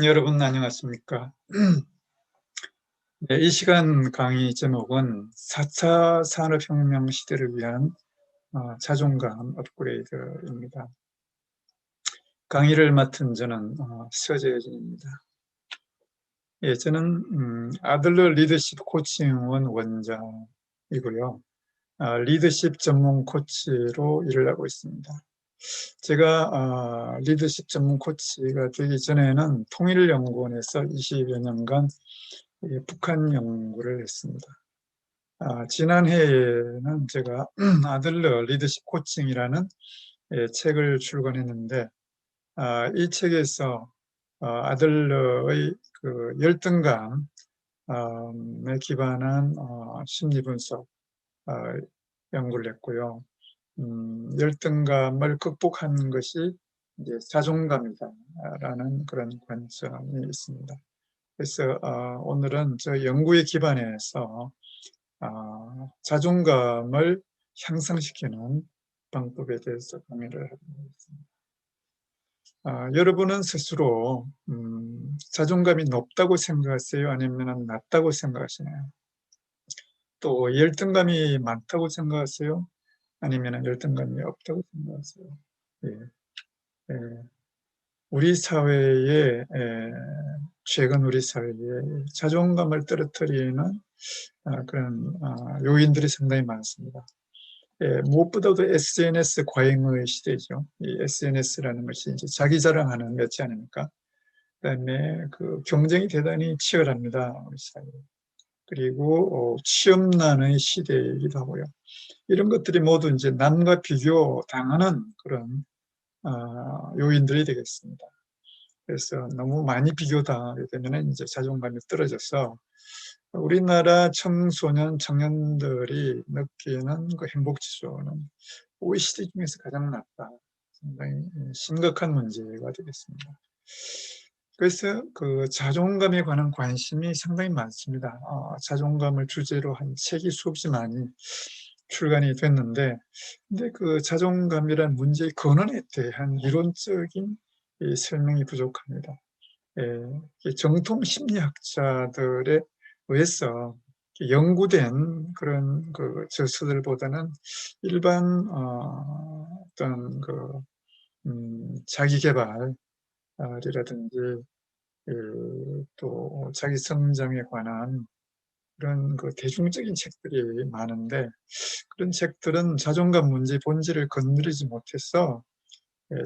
여러분 안녕하십니까? 네, 이 시간 강의 제목은 4차 산업혁명 시대를 위한 자존감 업그레이드입니다. 강의를 맡은 저는 서재진입니다. 예, 저는 아들러 리더십 코칭원 원장이고요. 리더십 전문 코치로 일을 하고 있습니다. 제가 리더십 전문 코치가 되기 전에는 통일연구원에서 20여 년간 북한 연구를 했습니다. 지난해에는 제가 아들러 리더십 코칭이라는 책을 출간했는데, 이 책에서 아들러의 그 열등감에 기반한 심리 분석 연구를 했고요. 열등감을 극복한 것이 이제 자존감이다라는 그런 관점이 있습니다. 그래서 오늘은 저 연구에 기반해서 자존감을 향상시키는 방법에 대해서 강의를 하고 있습니다. 여러분은 스스로 자존감이 높다고 생각하세요? 아니면 낮다고 생각하시나요? 또 열등감이 많다고 생각하세요? 아니면 열등감이 없다고 생각하세요? 예, 예. 우리 사회에 최근 우리 사회에 자존감을 떨어뜨리는 그런 요인들이 상당히 많습니다. 무엇보다도 SNS 과잉의 시대죠. 이 SNS라는 것이 이제 자기 자랑하는 매체 아닙니까? 그다음에 그 경쟁이 대단히 치열합니다. 우리 사회. 그리고 취업난의 시대이기도 하고요. 이런 것들이 모두 이제 남과 비교 당하는 그런 요인들이 되겠습니다. 그래서 너무 많이 비교당하게 되면 이제 자존감이 떨어져서 우리나라 청소년, 청년들이 느끼는 그 행복 지수는 OECD 중에서 가장 낮다. 상당히 심각한 문제가 되겠습니다. 그래서 그 자존감에 관한 관심이 상당히 많습니다. 자존감을 주제로 한 책이 수없이 많이 출간이 됐는데, 근데 그 자존감이란 문제의 근원에 대한 이론적인 설명이 부족합니다. 정통 심리학자들에 의해서 연구된 그런 그 저서들보다는 일반 어떤 그 자기 개발이라든지 또 자기 성장에 관한 그런 그 대중적인 책들이 많은데, 그런 책들은 자존감 문제 본질을 건드리지 못해서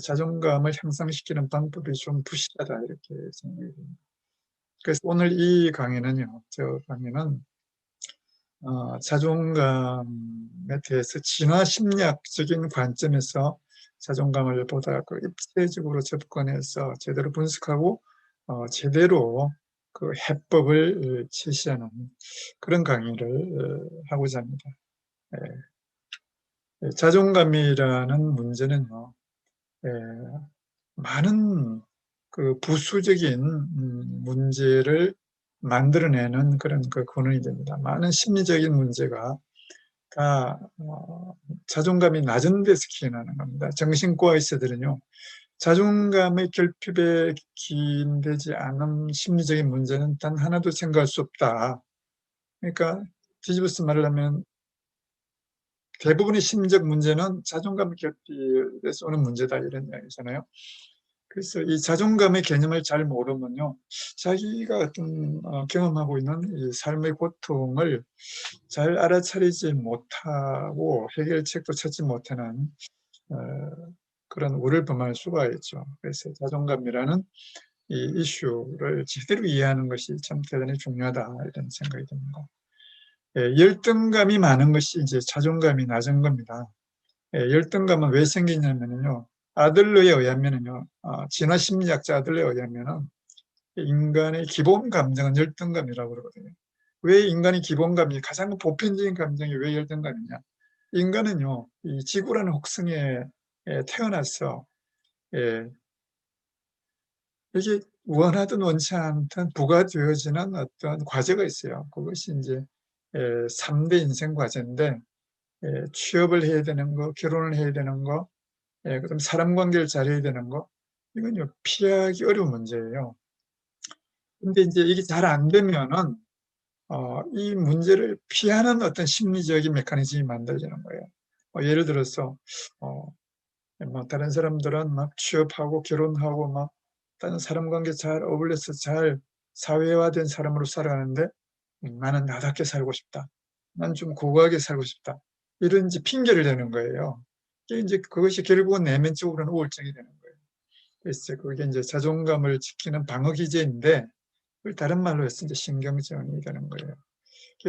자존감을 향상시키는 방법이 좀 부실하다 이렇게 생각이 듭니다. 그래서 오늘 이 강의는요, 저 강의는 자존감에 대해서 진화 심리학적인 관점에서 자존감을 보다 그 입체적으로 접근해서 제대로 분석하고 제대로 그 해법을 제시하는 그런 강의를 하고자 합니다. 자존감이라는 문제는요, 예, 많은 그 부수적인 문제를 만들어내는 그런 그 근원이 됩니다. 많은 심리적인 문제가 다 자존감이 낮은 데서 기인하는 겁니다. 정신과 의사들은요, 자존감의 결핍에 기인되지 않은 심리적인 문제는 단 하나도 생각할 수 없다. 그러니까 뒤집어서 말하면 대부분의 심리적 문제는 자존감 결핍에서 오는 문제다 이런 이야기잖아요. 그래서 이 자존감의 개념을 잘 모르면요, 자기가 어떤 경험하고 있는 이 삶의 고통을 잘 알아차리지 못하고 해결책도 찾지 못하는 어, 그런 우를 범할 수가 있죠. 그래서 자존감이라는 이 이슈를 제대로 이해하는 것이 참 대단히 중요하다 이런 생각이 듭니다. 열등감이 많은 것이 이제 자존감이 낮은 겁니다. 열등감은 왜 생기냐면요, 아들러에 의하면요, 진화 심리학자 아들러에 의하면은 인간의 기본 감정은 열등감이라고 그러거든요. 왜 인간의 기본 감정이 가장 보편적인 감정이 왜 열등감이냐? 인간은요, 이 지구라는 혹성에 태어나서 이게 원하든 원치 않든 부과되어지는 어떤 과제가 있어요. 그것이 이제 3대 인생 과제인데, 취업을 해야 되는 거, 결혼을 해야 되는 거, 그다음 사람 관계를 잘해야 되는 거, 이건요 피하기 어려운 문제예요. 근데 이제 이게 잘 안 되면은 이 문제를 피하는 어떤 심리적인 메커니즘이 만들어지는 거예요. 예를 들어서 뭐 다른 사람들은 막 취업하고 결혼하고 막 다른 사람 관계 잘 어울려서 잘 사회화된 사람으로 살아가는데 나는 나답게 살고 싶다. 난 좀 고고하게 살고 싶다. 이런 이제 핑계를 대는 거예요. 이게 이제 그것이 결국은 내면적으로는 우울증이 되는 거예요. 그래서 그게 이제 자존감을 지키는 방어 기제인데 그걸 다른 말로 해서 이제 신경증이 되는 거예요.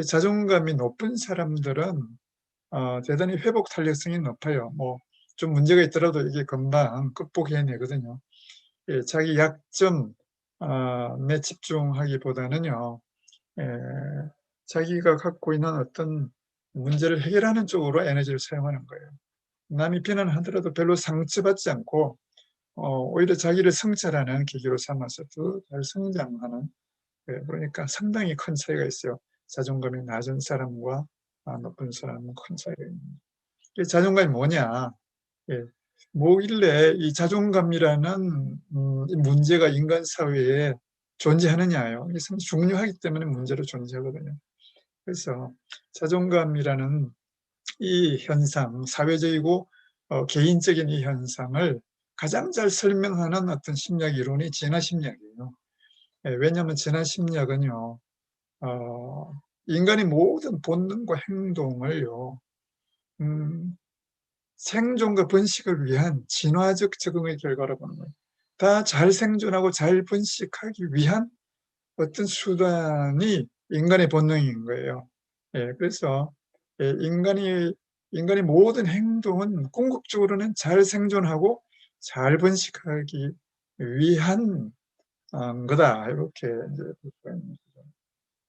자존감이 높은 사람들은 대단히 회복 탄력성이 높아요. 뭐 좀 문제가 있더라도 이게 금방 극복해내거든요. 예, 자기 약점에 집중하기보다는요, 예, 자기가 갖고 있는 어떤 문제를 해결하는 쪽으로 에너지를 사용하는 거예요. 남이 비난하더라도 별로 상처받지 않고 오히려 자기를 성찰하는 계기로 삼아서 더 잘 성장하는, 예, 그러니까 상당히 큰 차이가 있어요. 자존감이 낮은 사람과 높은 사람은 큰 차이가 있는 거예요. 자존감이 뭐냐? 예, 뭐길래 이 자존감이라는 이 문제가 인간 사회에 존재하느냐요. 이게 상당히 중요하기 때문에 문제로 존재하거든요. 그래서 자존감이라는 이 현상, 사회적이고 개인적인 이 현상을 가장 잘 설명하는 어떤 심리학 이론이 진화심리학이에요. 예, 왜냐하면 진화심리학은요, 인간의 모든 본능과 행동을요, 음, 생존과 번식을 위한 진화적 적응의 결과로 보는 거예요. 다 잘 생존하고 잘 번식하기 위한 어떤 수단이 인간의 본능인 거예요. 예, 그래서 예, 인간의 모든 행동은 궁극적으로는 잘 생존하고 잘 번식하기 위한 거다. 이렇게 이제 볼 수가 있는 거죠.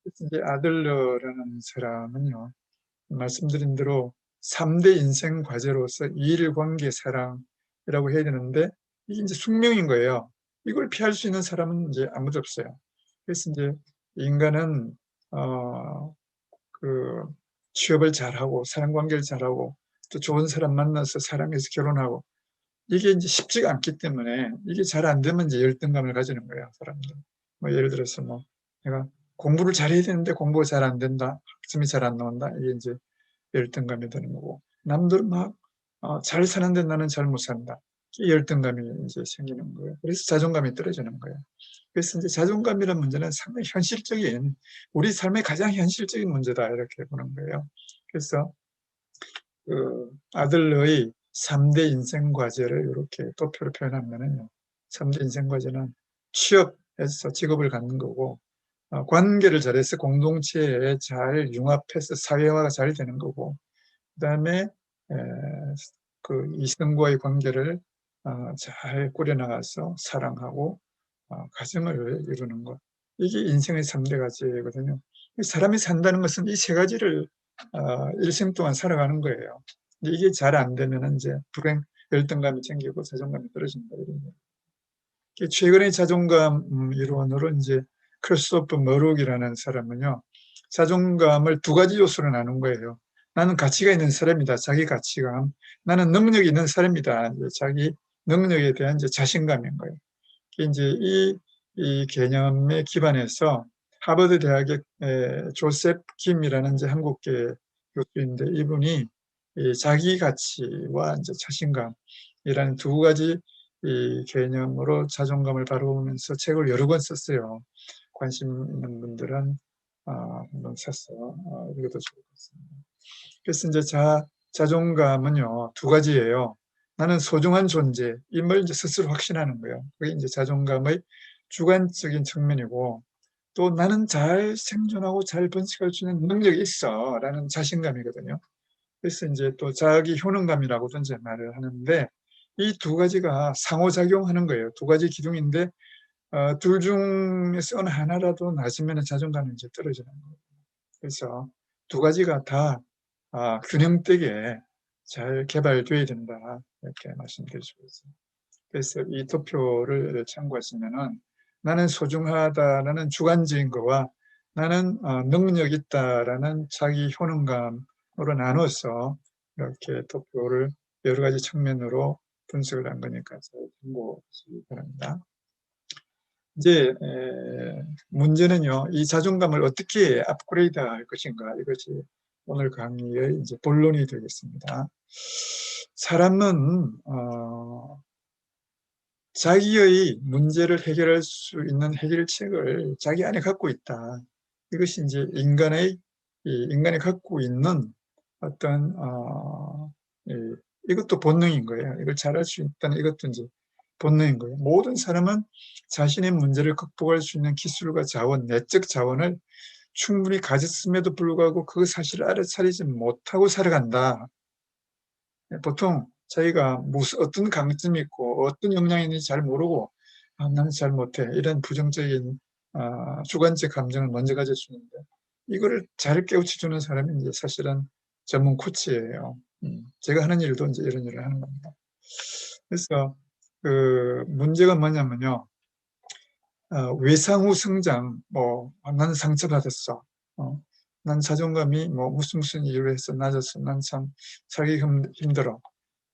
그래서 이제 아들러라는 사람은요, 말씀드린 대로 3대 인생 과제로서 일, 관계, 사랑이라고 해야 되는데 이게 이제 숙명인 거예요. 이걸 피할 수 있는 사람은 이제 아무도 없어요. 그래서 이제 인간은 어, 그 취업을 잘하고 사람 관계를 잘하고 또 좋은 사람 만나서 사랑해서 결혼하고 이게 이제 쉽지가 않기 때문에 이게 잘 안 되면 이제 열등감을 가지는 거예요, 사람들. 뭐 예를 들어서 뭐 내가 공부를 잘해야 되는데 공부가 잘 안 된다, 학점이 잘 안 나온다, 이게 이제 열등감이 드는 거고, 남들 막 잘 사는데 나는 잘 못 산다. 이 열등감이 이제 생기는 거예요. 그래서 자존감이 떨어지는 거예요. 그래서 이제 자존감이라는 문제는 상당히 현실적인, 우리 삶의 가장 현실적인 문제다, 이렇게 보는 거예요. 그래서 그 아들의 3대 인생 과제를 이렇게 도표로 표현하면은요, 3대 인생 과제는 취업해서 직업을 갖는 거고, 관계를 잘해서 공동체에 잘 융합해서 사회화가 잘 되는 거고, 그다음에 그 이성과의 관계를 잘 꾸려나가서 사랑하고 가정을 이루는 것. 이게 인생의 3대 가지거든요. 사람이 산다는 것은 이 세 가지를 일생 동안 살아가는 거예요. 근데 이게 잘 안 되면 이제 불행, 열등감이 생기고 자존감이 떨어진다, 이런 거예요. 최근의 자존감 이론으로 이제 크리스토프 머룩이라는 사람은요, 자존감을 두 가지 요소로 나눈 거예요. 나는 가치가 있는 사람이다, 자기 가치감. 나는 능력이 있는 사람이다, 이제 자기 능력에 대한 이제 자신감인 거예요. 이제 이 개념에 기반해서 하버드 대학의 조셉 김이라는 이제 한국계 교수인데, 이분이 이 자기 가치와 이제 자신감이라는 두 가지 이 개념으로 자존감을 다루면서 책을 여러 권 썼어요. 관심 있는 분들은 한번 사서 읽어도 좋을 것 같습니다. 그래서 이제 자존감은요, 두 가지예요. 나는 소중한 존재, 이걸 이제 스스로 확신하는 거예요. 그게 이제 자존감의 주관적인 측면이고, 또 나는 잘 생존하고 잘 번식할 수 있는 능력이 있어 라는 자신감이거든요. 그래서 이제 또 자기 효능감이라고도 이제 말을 하는데, 이 두 가지가 상호작용하는 거예요. 두 가지 기둥인데 둘 중에서 어느 하나라도 낮으면 자존감이 이제 떨어지는 거예요. 그래서 두 가지가 다 균형되게 잘 개발돼야 된다, 이렇게 말씀드릴 수 있어요. 그래서 이 도표를 참고하시면은 나는 소중하다라는 주관적인 거와 나는 능력 있다라는 자기 효능감으로 나눠서 이렇게 도표를 여러 가지 측면으로 분석을 한 거니까 잘 참고하시기 바랍니다. 이제 문제는요, 이 자존감을 어떻게 업그레이드할 것인가, 이것이 오늘 강의의 이제 본론이 되겠습니다. 사람은 자기의 문제를 해결할 수 있는 해결책을 자기 안에 갖고 있다. 이것이 이제 인간이 갖고 있는 어떤 이것도 본능인 거예요. 이걸 잘할 수 있다는 이것도 이제 본능인 거예요. 모든 사람은 자신의 문제를 극복할 수 있는 기술과 자원, 내적 자원을 충분히 가졌음에도 불구하고 그 사실을 알아차리지 못하고 살아간다. 보통 자기가 무슨 어떤 강점이 있고 어떤 역량이 있는지 잘 모르고 나는 잘 못해, 이런 부정적인 주관적 감정을 먼저 가져주는데, 이거를 잘 깨우쳐주는 사람이 이제 사실은 전문 코치예요. 제가 하는 일도 이제 이런 일을 하는 겁니다. 그래서 그 문제가 뭐냐면요, 외상후 성장, 나는 상처받았어, 난 자존감이 무슨 이유로 해서 낮았어, 난 참 살기 힘들어,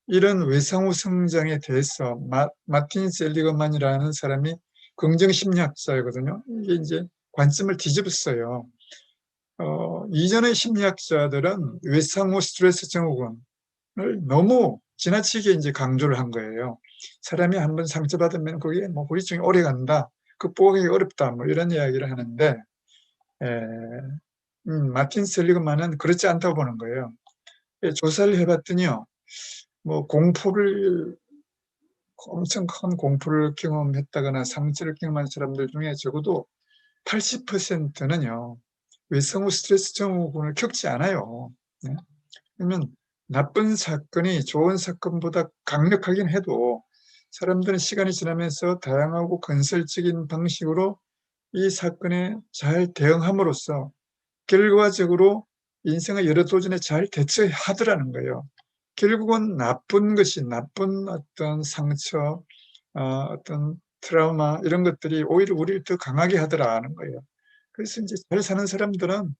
이런 외상후 성장에 대해서 마틴 셀리거만이라는 사람이 긍정심리학자이거든요. 이게 이제 관점을 뒤집었어요. 이전의 심리학자들은 외상후 스트레스 증후군을 너무 지나치게 이제 강조를 한 거예요. 사람이 한번 상처받으면 그게 후유증이 오래 간다, 극복하기 어렵다, 이런 이야기를 하는데, 에, 마틴 셀리그만은 그렇지 않다고 보는 거예요. 조사를 해봤더니요, 공포를 엄청 큰 공포를 경험했다거나 상처를 경험한 사람들 중에 적어도 80%는요, 외상후 스트레스 증후군을 겪지 않아요. 네? 그러면 나쁜 사건이 좋은 사건보다 강력하긴 해도 사람들은 시간이 지나면서 다양하고 건설적인 방식으로 이 사건에 잘 대응함으로써 결과적으로 인생의 여러 도전에 잘 대처하더라는 거예요. 결국은 나쁜 어떤 상처, 어떤 트라우마, 이런 것들이 오히려 우리를 더 강하게 하더라는 거예요. 그래서 이제 잘 사는 사람들은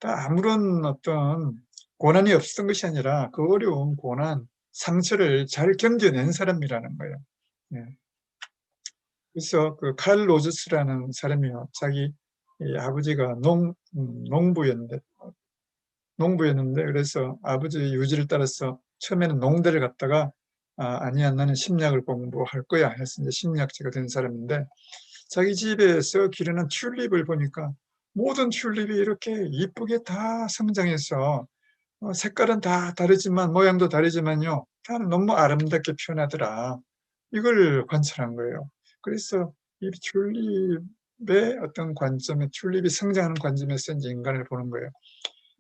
다 아무런 어떤 고난이 없었던 것이 아니라 그 어려운 고난, 상처를 잘 견뎌낸 사람이라는 거예요. 예. 그래서 그 칼 로저스라는 사람이요, 자기 아버지가 농부였는데, 그래서 아버지의 유지를 따라서 처음에는 농대를 갔다가 아니야, 나는 심리학을 공부할 거야 해서 이제 심리학자가 된 사람인데, 자기 집에서 기르는 튤립을 보니까 모든 튤립이 이렇게 이쁘게 다 성장해서 색깔은 다 다르지만, 모양도 다르지만요, 다 너무 아름답게 표현하더라. 이걸 관찰한 거예요. 그래서 이 튤립의 어떤 관점에, 튤립이 성장하는 관점에서 이제 인간을 보는 거예요.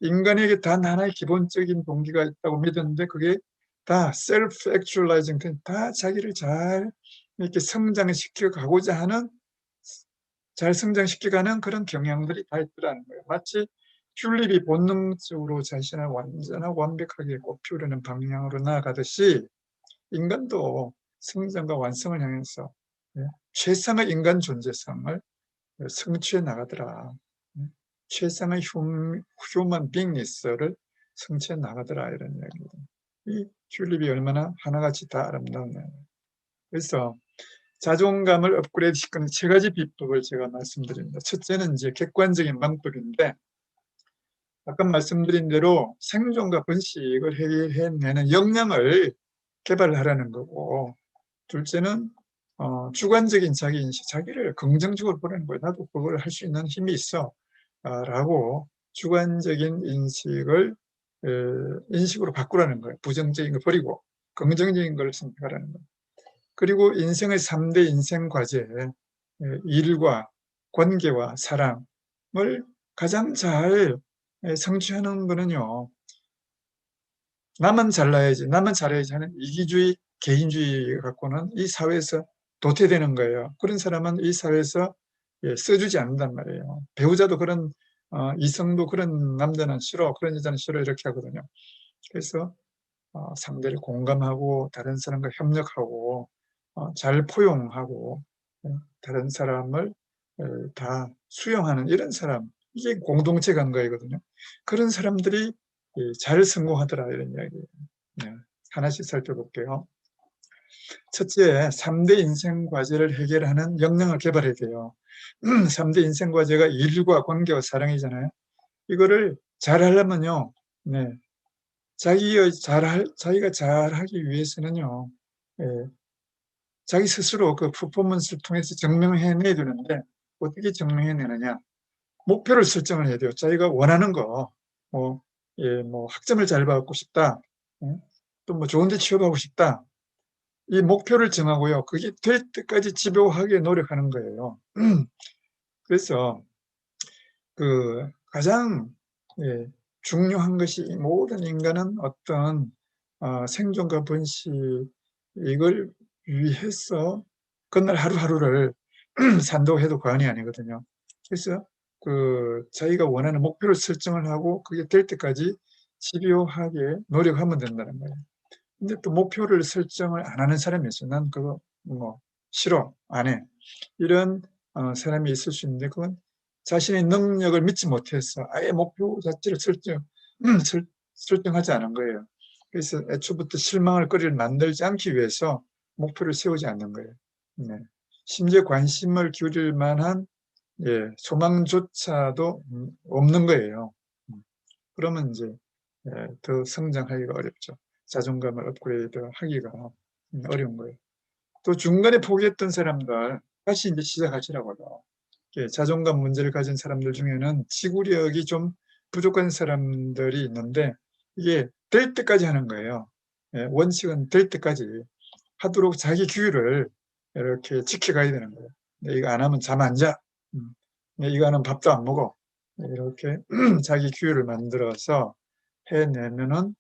인간에게 단 하나의 기본적인 동기가 있다고 믿었는데, 그게 다 셀프 액츄얼라이징, 다 자기를 잘 이렇게 성장시켜 가고자 하는, 잘 성장시켜가는 그런 경향들이 다 있더라는 거예요. 마치 튤립이 본능적으로 자신을 완전하고 완벽하게 꽃피우려는 방향으로 나아가듯이, 인간도 성장과 완성을 향해서 최상의 인간 존재성을 성취해 나가더라. 최상의 휴먼 빙니스를 성취해 나가더라, 이런 이야기입니다. 이 튤립이 얼마나 하나같이 다 아름다우냐. 그래서 자존감을 업그레이드 시키는 세 가지 비법을 제가 말씀드립니다. 첫째는 이제 객관적인 방법인데, 아까 말씀드린 대로 생존과 번식을 해내는 역량을 개발하라는 거고, 둘째는 주관적인 자기인식, 자기를 긍정적으로 보라는 거예요. 나도 그걸 할 수 있는 힘이 있어 라고 주관적인 인식으로 바꾸라는 거예요. 부정적인 걸 버리고 긍정적인 걸 선택하라는 거예요. 그리고 인생의 3대 인생 과제, 일과 관계와 사랑을 가장 잘 성취하는 거는요, 나만 잘나야지, 나만 잘해야지 하는 이기주의, 개인주의 갖고는 이 사회에서 도태되는 거예요. 그런 사람은 이 사회에서 써주지 않는단 말이에요. 배우자도 그런, 이성도 그런 남자는 싫어, 그런 여자는 싫어, 이렇게 하거든요. 그래서 상대를 공감하고 다른 사람과 협력하고 잘 포용하고 다른 사람을 다 수용하는 이런 사람, 이게 공동체 관계이거든요. 그런 사람들이 잘 성공하더라, 이런 이야기예요. 네, 하나씩 살펴볼게요. 첫째, 3대 인생 과제를 해결하는 역량을 개발해야 돼요. 3대 인생 과제가 일과 관계와 사랑이잖아요. 이거를 잘 하려면요. 네. 자기가 잘하기 위해서는요. 예, 자기 스스로 그 퍼포먼스를 통해서 증명해내야 되는데 어떻게 증명해내느냐? 목표를 설정을 해야 돼요. 자기가 원하는 거, 뭐, 예, 뭐 학점을 잘 받고 싶다, 또 뭐 좋은 데 취업하고 싶다. 이 목표를 정하고요. 그게 될 때까지 집요하게 노력하는 거예요. 그래서 그 가장 예, 중요한 것이 모든 인간은 어떤 생존과 번식 이걸 위해서 그날 하루하루를 산다고 해도 과언이 아니거든요. 그래서 그 자기가 원하는 목표를 설정을 하고 그게 될 때까지 집요하게 노력하면 된다는 거예요. 근데 또 목표를 설정을 안 하는 사람이 있어요. 난 그거 뭐 싫어, 안 해. 이런 사람이 있을 수 있는데 그건 자신의 능력을 믿지 못해서 아예 목표 자체를 설정하지 않은 거예요. 그래서 애초부터 실망할 거리를 만들지 않기 위해서 목표를 세우지 않는 거예요. 네. 심지어 관심을 기울일 만한 예, 소망조차도 없는 거예요. 그러면 이제 예, 더 성장하기가 어렵죠. 자존감을 업그레이드 하기가 어려운 거예요. 또 중간에 포기했던 사람들 다시 이제 시작하시라고요. 예, 자존감 문제를 가진 사람들 중에는 지구력이 좀 부족한 사람들이 있는데 이게 될 때까지 하는 거예요. 예, 원칙은 될 때까지 하도록 자기 규율을 이렇게 지켜가야 되는 거예요. 이거 안 하면 잠 안 자. 이거 안 하면 밥도 안 먹어. 이렇게 자기 규율을 만들어서 해내면은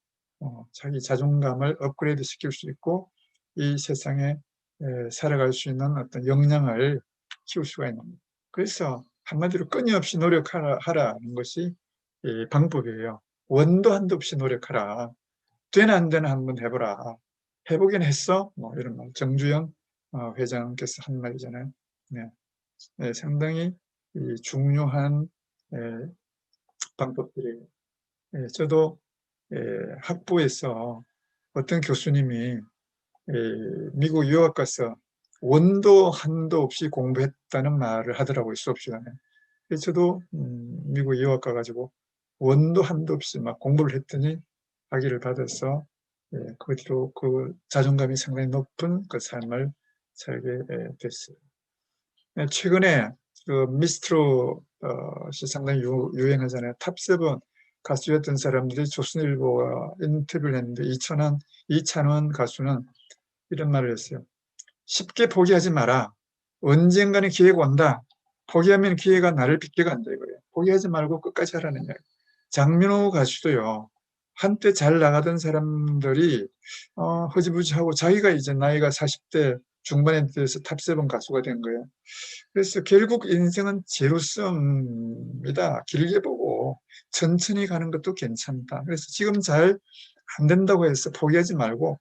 자기 자존감을 업그레이드 시킬 수 있고 이 세상에 살아갈 수 있는 어떤 역량을 키울 수가 있는 거예요. 그래서 한마디로 끊임없이 노력하라는 것이 방법이에요. 원도 한도 없이 노력하라. 되나 안 되나 한번 해보라. 해보긴 했어? 뭐 이런 말. 정주영 회장께서 한 말이잖아요. 네. 네, 상당히 중요한 방법들이에요. 저도 학부에서 어떤 교수님이 미국 유학 가서 원도 한도 없이 공부했다는 말을 하더라고요, 수업 시간에. 그래서 저도 미국 유학 가가지고 원도 한도 없이 막 공부를 했더니 학위를 받아서 그 뒤로 그 자존감이 상당히 높은 그 삶을 살게 됐어요. 최근에 그 미스트롯이 상당히 유행하잖아요. 탑세븐 가수였던 사람들이 조선일보와 인터뷰를 했는데 이찬원 가수는 이런 말을 했어요. 쉽게 포기하지 마라. 언젠가는 기회가 온다. 포기하면 기회가 나를 빗겨간다 이거예요. 포기하지 말고 끝까지 하라는 이야기. 장민호 가수도요. 한때 잘 나가던 사람들이 허지부지하고 자기가 이제 나이가 40대 중반에 돼서 탑세븐 가수가 된 거예요. 그래서 결국 인생은 제로섬이다. 길게 보고 천천히 가는 것도 괜찮다. 그래서 지금 잘 안 된다고 해서 포기하지 말고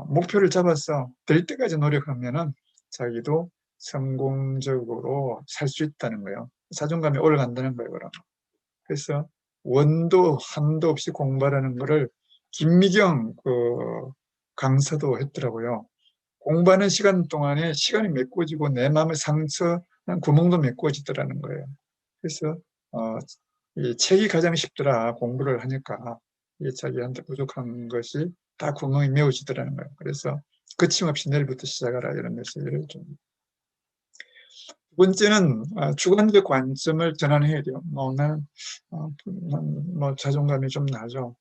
목표를 잡아서 될 때까지 노력하면은 자기도 성공적으로 살 수 있다는 거예요. 자존감이 올라간다는 거예요, 그럼. 그래서 원도 한도 없이 공부하라는 거를 김미경 그 강사도 했더라고요. 공부하는 시간 동안에 시간이 메꿔지고 내 마음의 상처, 구멍도 메꿔지더라는 거예요. 그래서 이 책이 가장 쉽더라 공부를 하니까 이 자기한테 부족한 것이 다 구멍이 메워지더라는 거예요. 그래서 거침없이 내일부터 시작하라 이런 메시지를 좀. 두 번째는 주관적 관점을 전환해야 돼요. 뭐 자존감이 좀 나죠.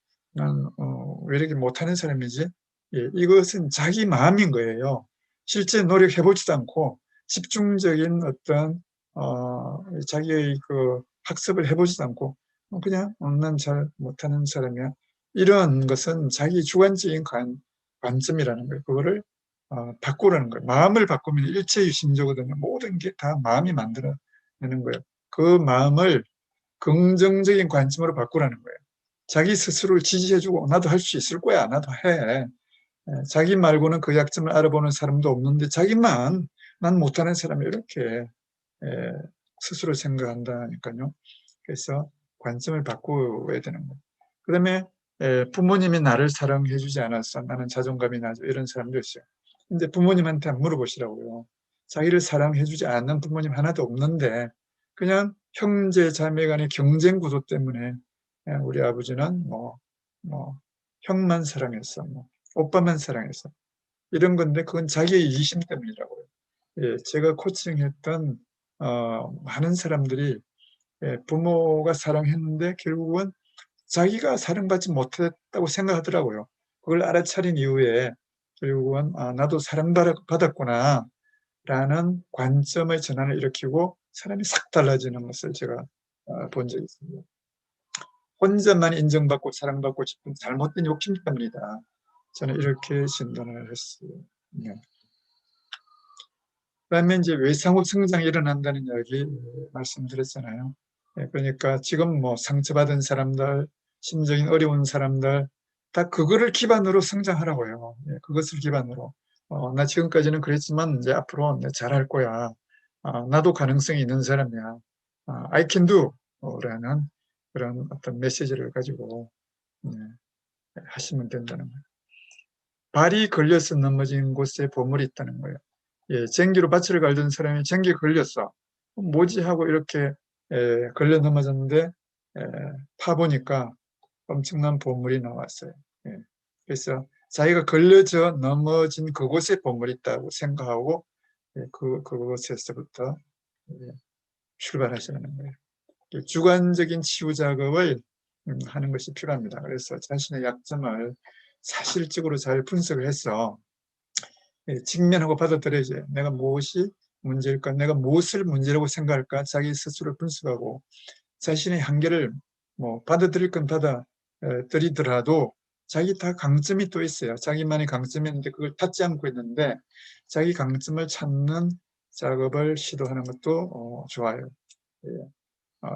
왜 이렇게 못하는 사람이지? 예, 이것은 자기 마음인 거예요. 실제 노력해보지도 않고 집중적인 어떤 자기의 그 학습을 해보지도 않고 그냥 난 잘 못하는 사람이야. 이런 것은 자기 주관적인 관점이라는 거예요. 그거를 바꾸라는 거예요. 마음을 바꾸면 일체유심조거든요. 모든 게 다 마음이 만들어내는 거예요. 그 마음을 긍정적인 관점으로 바꾸라는 거예요. 자기 스스로를 지지해주고 나도 할 수 있을 거야. 나도 해. 자기 말고는 그 약점을 알아보는 사람도 없는데 자기만 난 못하는 사람이 이렇게 스스로 생각한다니까요. 그래서 관점을 바꾸어야 되는 거예요. 그다음에 부모님이 나를 사랑해주지 않아서 나는 자존감이 나죠. 이런 사람도 있어요. 이제 부모님한테 물어보시라고요. 자기를 사랑해주지 않는 부모님 하나도 없는데 그냥 형제 자매 간의 경쟁 구도 때문에 우리 아버지는 뭐 형만 사랑했어, 뭐 오빠만 사랑했어, 이런 건데 그건 자기의 이기심 때문이라고요. 예, 제가 코칭했던 많은 사람들이 부모가 사랑했는데 결국은 자기가 사랑받지 못했다고 생각하더라고요. 그걸 알아차린 이후에 결국은 나도 사랑받았구나 라는 관점의 전환을 일으키고 사람이 싹 달라지는 것을 제가 본 적이 있습니다. 혼자만 인정받고 사랑받고 싶은 잘못된 욕심 때문이다. 저는 이렇게 진단을 했어요. 네. 그다음에 이제 외상후 성장이 일어난다는 이야기 말씀드렸잖아요. 그러니까 지금 뭐 상처받은 사람들, 심적인 어려운 사람들 다 그거를 기반으로 성장하라고요. 그것을 기반으로. 나 지금까지는 그랬지만 이제 앞으로 내가 잘할 거야. 나도 가능성이 있는 사람이야. I can do 라는 그런 어떤 메시지를 가지고 네, 하시면 된다는 거예요. 발이 걸려서 넘어진 곳에 보물이 있다는 거예요. 예, 전기로 밭을 갈던 사람이 전기에 걸렸어. 뭐지 하고 이렇게 걸려 넘어졌는데 파보니까 엄청난 보물이 나왔어요. 예, 그래서 자기가 걸려져 넘어진 그곳에 보물이 있다고 생각하고 그곳에서부터 예, 출발하시는 거예요. 주관적인 치유 작업을 하는 것이 필요합니다. 그래서 자신의 약점을 사실적으로 잘 분석을 해서 직면하고 받아들여야죠. 내가 무엇이 문제일까? 내가 무엇을 문제라고 생각할까? 자기 스스로 분석하고 자신의 한계를 뭐 받아들일 건 받아들이더라도 자기 다 강점이 또 있어요. 자기만의 강점이 있는데 그걸 찾지 않고 있는데 자기 강점을 찾는 작업을 시도하는 것도 좋아요. 예.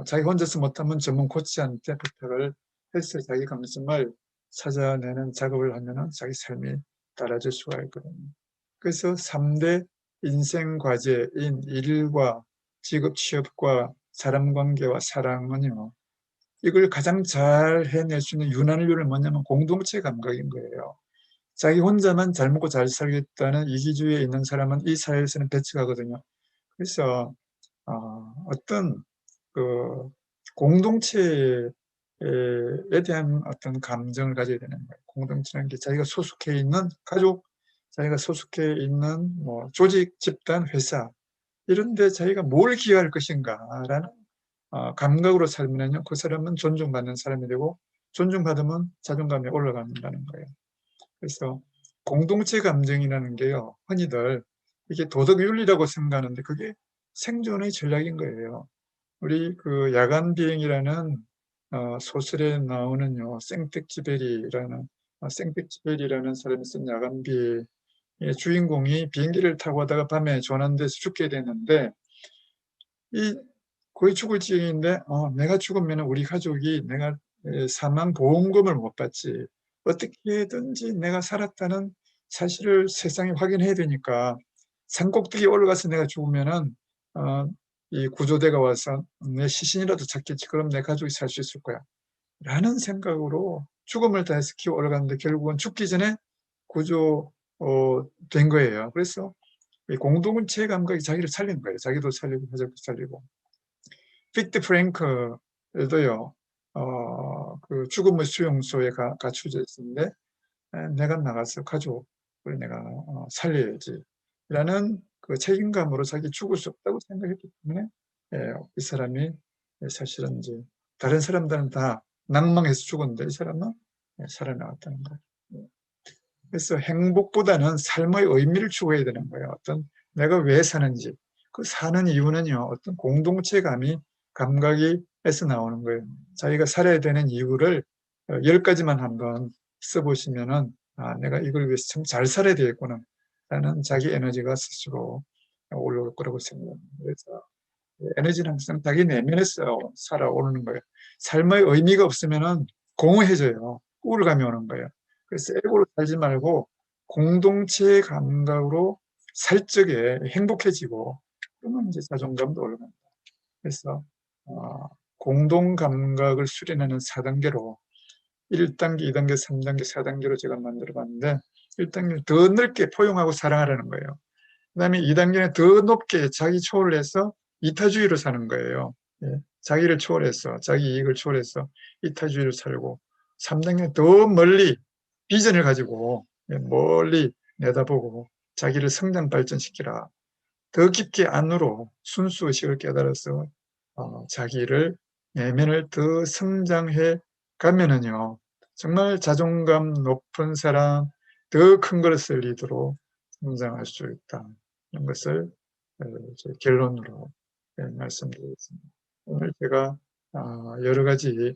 자기 혼자서 못하면 전문 코치한테 부탁을 해서 자기 강점을 찾아내는 작업을 하면 자기 삶이 달라질 수가 있거든요. 그래서 3대 인생 과제인 일과 직업 취업과 사람 관계와 사랑은요. 이걸 가장 잘 해낼 수 있는 유난률은 뭐냐면 공동체 감각인 거예요. 자기 혼자만 잘 먹고 잘 살겠다는 이기주의에 있는 사람은 이 사회에서는 배척하거든요. 그래서 어떤 그 공동체에 대한 어떤 감정을 가져야 되는 거예요. 공동체라는 게 자기가 소속해 있는 가족, 자기가 소속해 있는 뭐 조직, 집단, 회사 이런 데 자기가 뭘 기여할 것인가라는 감각으로 살면요. 그 사람은 존중받는 사람이 되고 존중받으면 자존감이 올라간다는 거예요. 그래서 공동체 감정이라는 게요. 흔히들 이게 도덕 윤리라고 생각하는데 그게 생존의 전략인 거예요. 우리 그 야간 비행이라는 소설에 나오는요. 생텍쥐베리라는 사람이 쓴 야간 비행의 주인공이 비행기를 타고 하다가 밤에 조난돼서 죽게 되는데 이 거의 죽을 지경인데 내가 죽으면 우리 가족이 내가 사망 보험금을 못 받지. 어떻게든지 내가 살았다는 사실을 세상에 확인해야 되니까 산꼭대기 올라가서 내가 죽으면은 이 구조대가 와서 내 시신이라도 찾겠지. 그럼 내 가족이 살 수 있을 거야. 라는 생각으로 죽음을 다해서 기어 올라갔는데 결국은 죽기 전에 구조 된 거예요. 그래서 이 공동체 감각이 자기를 살린 거예요. 자기도 살리고 가족도 살리고. 빅트 프랭크도요. 그 죽음의 수용소에 갇혀져 있었는데 내가 나가서 가족을 내가 살려야지 라는 그 책임감으로 자기 죽을 수 없다고 생각했기 때문에 이 사람이 사실은 이제 다른 사람들은 다 낭망해서 죽었는데 이 사람은 살아나왔다는 거예요. 그래서 행복보다는 삶의 의미를 추구해야 되는 거예요. 어떤 내가 왜 사는지 그 사는 이유는요. 어떤 감각이 에서 나오는 거예요. 자기가 살아야 되는 이유를 10가지만 한번 써보시면은 내가 이걸 위해서 참 잘 살아야 되겠구나 라는 자기 에너지가 스스로 올라올 거라고 생각합니다. 그래서 에너지는 항상 자기 내면에서 살아오르는 거예요. 삶의 의미가 없으면은 공허해져요. 우울감이 오는 거예요. 그래서 에고로 살지 말고 공동체 감각으로 살 적에 행복해지고 그러면 이제 자존감도 올라갑니다. 그래서 공동 감각을 수련하는 4단계로 1단계, 2단계, 3단계, 4단계로 제가 만들어 봤는데 1단계는 더 넓게 포용하고 사랑하라는 거예요. 그다음에 2단계는 더 높게 자기 초월을 해서 이타주의로 사는 거예요. 예, 자기를 초월해서, 자기 이익을 초월해서 이타주의로 살고, 3단계는 더 멀리 비전을 가지고 멀리 내다보고 자기를 성장 발전시키라. 더 깊게 안으로 순수의식을 깨달아서 자기를 내면을 더 성장해 가면은요, 정말 자존감 높은 사람, 더 큰 것을 리더로 성장할 수 있다. 이런 것을 결론으로 말씀드리겠습니다. 오늘 제가 여러 가지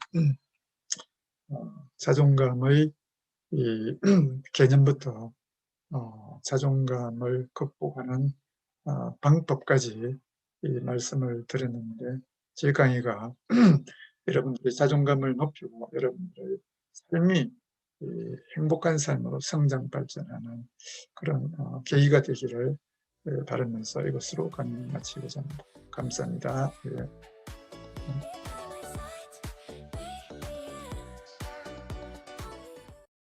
자존감의 이 개념부터 자존감을 극복하는 방법까지 이 말씀을 드렸는데, 제 강의가 여러분들의 자존감을 높이고 여러분들의 삶이 행복한 삶으로 성장 발전하는 그런 계기가 되기를 바라면서 이것으로 강의 마치고자 합니다. 감사합니다. 예.